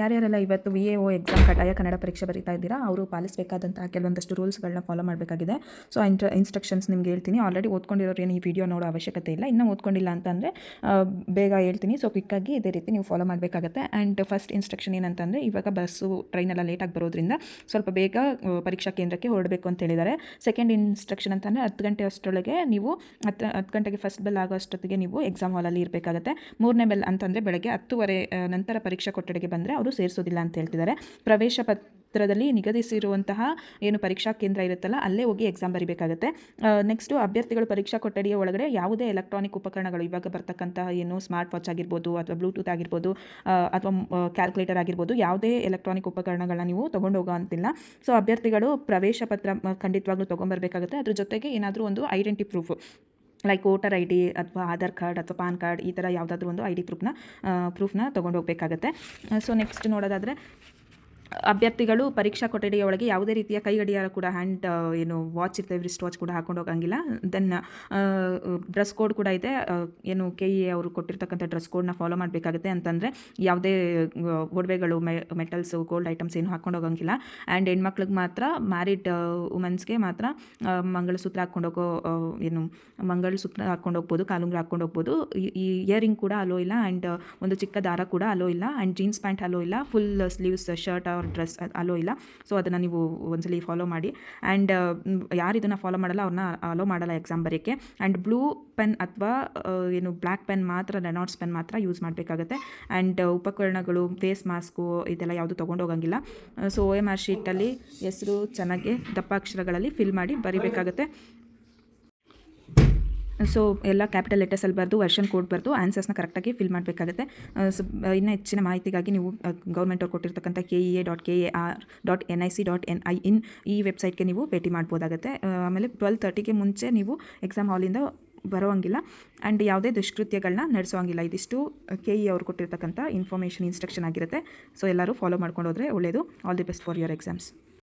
ಯಾರ್ಯಾರೆಲ್ಲ ಇವತ್ತು VAO exam ಕಡ್ಡಾಯ ಕನ್ನಡ ಪರೀಕ್ಷೆ ಬರೀತಾ ಇದ್ದೀರಾ ಅವರು ಪಾಲಿಸಬೇಕಾದಂತಹ ಕೆಲವೊಂದಷ್ಟು ರೂಲ್ಸ್ಗಳನ್ನ ಫಾಲೋ ಮಾಡಬೇಕಾಗಿದೆ. ಸೊ ಇನ್ಸ್ಟ್ರಕ್ಷನ್ಸ್ ನಿಮ್ಗೆ ಹೇಳ್ತೀನಿ. ಆಲ್ರೆಡಿ ಓದ್ಕೊಂಡಿರೋರು ಏನು ಈ ವಿಡಿಯೋ ನೋಡೋ ಅವಶ್ಯಕತೆ ಇಲ್ಲ. ಇನ್ನೂ ಓದ್ಕೊಂಡಿಲ್ಲ ಅಂತಂದರೆ ಬೇಗ ಹೇಳ್ತೀನಿ. ಸೊ ಕ್ವಿಕ್ಕಾಗಿ ಇದೇ ರೀತಿ ನೀವು ಫಾಲೋ ಮಾಡಬೇಕಾಗುತ್ತೆ. ಆ್ಯಂಡ್ ಫಸ್ಟ್ ಇನ್ಸ್ಟ್ರಕ್ಷನ್ ಏನಂತಂದರೆ, ಇವಾಗ ಬಸ್ಸು ಟ್ರೈನೆಲ್ಲ ಲೇಟಾಗಿ ಬರೋದ್ರಿಂದ ಸ್ವಲ್ಪ ಬೇಗ ಪರೀಕ್ಷಾ ಕೇಂದ್ರಕ್ಕೆ ಹೊರಡಬೇಕು ಅಂತ ಹೇಳಿದ್ದಾರೆ. ಸೆಕೆಂಡ್ ಇನ್ಸ್ಟ್ರಕ್ಷನ್ ಅಂತಂದರೆ 10 ಗಂಟೆ ಅಷ್ಟರೊಳಗೆ ನೀವು 10 ಗಂಟೆಗೆ ಫಸ್ಟ್ ಬೆಲ್ ಆಗೋ ಅಷ್ಟೊತ್ತಿಗೆ ನೀವು ಎಕ್ಸಾಮ್ ಹಾಲಲ್ಲಿ ಇರಬೇಕಾಗುತ್ತೆ. ಮೂರನೇ ಬೆಲ್ ಅಂತಂದರೆ ಬೆಳಗ್ಗೆ 10:30 ನಂತರ ಪರೀಕ್ಷಾ ಕೊಠಡಿಗೆ ಬಂದರೆ ಅವರು ಸೇರಿಸೋದಿಲ್ಲ ಅಂತ ಹೇಳ್ತಿದ್ದಾರೆ. ಪ್ರವೇಶ ಪತ್ರದಲ್ಲಿ ನಿಗದಿಸಿರುವಂತಹ ಏನು ಪರೀಕ್ಷಾ ಕೇಂದ್ರ ಇರುತ್ತಲ್ಲ ಅಲ್ಲೇ ಹೋಗಿ ಎಕ್ಸಾಮ್ ಬರೀಬೇಕಾಗುತ್ತೆ. ನೆಕ್ಸ್ಟು ಅಭ್ಯರ್ಥಿಗಳು ಪರೀಕ್ಷಾ ಕೊಠಡಿಯ ಒಳಗಡೆ ಯಾವುದೇ ಎಲೆಕ್ಟ್ರಾನಿಕ್ ಉಪಕರಣಗಳು, ಇವಾಗ ಬರ್ತಕ್ಕಂತಹ ಏನು ಸ್ಮಾರ್ಟ್ ವಾಚ್ ಆಗಿರ್ಬೋದು ಅಥವಾ ಬ್ಲೂಟೂತ್ ಆಗಿರ್ಬೋದು ಅಥವಾ ಕ್ಯಾಲ್ಕುಲೇಟರ್ ಆಗಿರ್ಬೋದು, ಯಾವುದೇ ಎಲೆಕ್ಟ್ರಾನಿಕ್ ಉಪಕರಣಗಳನ್ನ ನೀವು ತೊಗೊಂಡು ಹೋಗೋ ಅಂತಿಲ್ಲ. ಸೊ ಅಭ್ಯರ್ಥಿಗಳು ಪ್ರವೇಶ ಪತ್ರ ಖಂಡಿತವಾಗ್ಲೂ ತೊಗೊಂಬರ್ಬೇಕಾಗುತ್ತೆ. ಅದ್ರ ಜೊತೆಗೆ ಏನಾದರೂ ಒಂದು identity proof like voter ID ಅಥವಾ ಆಧಾರ್ ಕಾರ್ಡ್ ಅಥವಾ ಪಾನ್ ಕಾರ್ಡ್, ಈ ಥರ ಯಾವುದಾದ್ರೂ ಒಂದು ID ಪ್ರೂಫ್ನ ತೊಗೊಂಡು ಹೋಗಬೇಕಾಗತ್ತೆ. ಸೊ ನೆಕ್ಸ್ಟ್ ನೋಡೋದಾದರೆ, ಅಭ್ಯರ್ಥಿಗಳು ಪರೀಕ್ಷಾ ಕೊಠಡಿಯ ಒಳಗೆ ಯಾವುದೇ ರೀತಿಯ ಕೈ ಗಡಿಯಾರ ಕೂಡ, ಹ್ಯಾಂಡ್ ಏನು ವಾಚ್ ಇರ್ತವೆ, ರಿಸ್ಟ್ ವಾಚ್ ಕೂಡ ಹಾಕೊಂಡು ಹೋಗಂಗಿಲ್ಲ. ದೆನ್ ಡ್ರೆಸ್ ಕೋಡ್ ಕೂಡ ಇದೆ. ಏನು KEA ಅವರು ಕೊಟ್ಟಿರ್ತಕ್ಕಂಥ ಡ್ರೆಸ್ ಕೋಡ್ನ ಫಾಲೋ ಮಾಡಬೇಕಾಗುತ್ತೆ. ಅಂತಂದರೆ ಯಾವುದೇ ಒಡವೆಗಳು, ಮೆಟಲ್ಸು, ಗೋಲ್ಡ್ ಐಟಮ್ಸ್ ಏನು ಹಾಕೊಂಡು ಹೋಗಂಗಿಲ್ಲ. ಆ್ಯಂಡ್ ಹೆಣ್ಮಕ್ಳಿಗೆ ಮಾತ್ರ, ಮ್ಯಾರಿಡ್ ವುಮೆನ್ಸ್ಗೆ ಮಾತ್ರ ಮಂಗಳಸೂತ್ರ ಹಾಕ್ಕೊಂಡು ಹೋಗೋ ಏನು ಮಂಗಳಸೂತ್ರ ಹಾಕ್ಕೊಂಡು ಹೋಗ್ಬೋದು, ಕಾಲುಂಗ್ರ ಹಾಕ್ಕೊಂಡು ಹೋಗ್ಬೋದು. ಈ ಇಯರಿಂಗ್ ಕೂಡ ಅಲೋ ಇಲ್ಲ. ಆ್ಯಂಡ್ ಒಂದು ಚಿಕ್ಕ ದಾರ ಕೂಡ ಅಲೋ ಇಲ್ಲ. ಆ್ಯಂಡ್ ಜೀನ್ಸ್ ಪ್ಯಾಂಟ್ ಅಲೋ ಇಲ್ಲ. Full sleeves shirt dress hello ಇಲ್ಲ. ಸೊ ಅದನ್ನು ನೀವು ಒಂದ್ಸಲಿ ಫಾಲೋ ಮಾಡಿ. ಆ್ಯಂಡ್ ಯಾರು ಇದನ್ನು ಫಾಲೋ ಮಾಡಲ್ಲ ಅವ್ರನ್ನ ಅಲೋ ಮಾಡಲ್ಲ ಎಕ್ಸಾಮ್ ಬರೆಯೋಕ್ಕೆ. ಆ್ಯಂಡ್ ಬ್ಲೂ ಪೆನ್ ಅಥವಾ ಏನು ಬ್ಲ್ಯಾಕ್ ಪೆನ್ ಮಾತ್ರ, ರೆನಾಲ್ಡ್ಸ್ ಪೆನ್ ಮಾತ್ರ ಯೂಸ್ ಮಾಡಬೇಕಾಗುತ್ತೆ. ಆ್ಯಂಡ್ ಉಪಕರಣಗಳು, ಫೇಸ್ ಮಾಸ್ಕು ಇದೆಲ್ಲ ಯಾವುದು ತೊಗೊಂಡು ಹೋಗಂಗಿಲ್ಲ. ಸೊ OMR ಶೀಟಲ್ಲಿ ಹೆಸರು ಚೆನ್ನಾಗಿ ದಪ್ಪ ಅಕ್ಷರಗಳಲ್ಲಿ ಫಿಲ್ ಮಾಡಿ ಬರೀಬೇಕಾಗುತ್ತೆ. ಸೊ ಎಲ್ಲ ಕ್ಯಾಪಿಟಲ್ ಲೆಟರ್ಸಲ್ಲಿ ಬರೆದು, ವರ್ಷನ್ ಕೋಡ್ ಬರೆದು ಆನ್ಸರ್ಸ್ನ ಕರೆಕ್ಟಾಗಿ ಫಿಲ್ ಮಾಡಬೇಕಾಗುತ್ತೆ. ಸೊ ಇನ್ನೂ ಹೆಚ್ಚಿನ ಮಾಹಿತಿಗಾಗಿ ನೀವು ಗೌರ್ಮೆಂಟ್ ಅವ್ರು ಕೊಟ್ಟಿರ್ತಕ್ಕಂಥ KEA.KAR.NIC.NIN ಈ ವೆಬ್ಸೈಟ್ಗೆ ನೀವು ಭೇಟಿ ಮಾಡ್ಬೋದಾಗುತ್ತೆ. ಆಮೇಲೆ 12:30ಗೆ ಮುಂಚೆ ನೀವು ಎಕ್ಸಾಮ್ ಹಾಲಿಂದ ಬರೋವಂಗಿಲ್ಲ. ಆ್ಯಂಡ್ ಯಾವುದೇ ದುಷ್ಕೃತ್ಯಗಳನ್ನ ನಡೆಸೋಂಗಿಲ್ಲ. ಇದಿಷ್ಟು KEA ಅವ್ರು ಕೊಟ್ಟಿರ್ತಕ್ಕಂಥ ಇನ್ಫಾರ್ಮೇಷನ್, ಇನ್ಸ್ಟ್ರಕ್ಷನ್ ಆಗಿರುತ್ತೆ. ಸೊ ಎಲ್ಲರೂ ಫಾಲೋ ಮಾಡ್ಕೊಂಡು ಹೋದರೆ ಒಳ್ಳೆಯದು. All the best for your exams.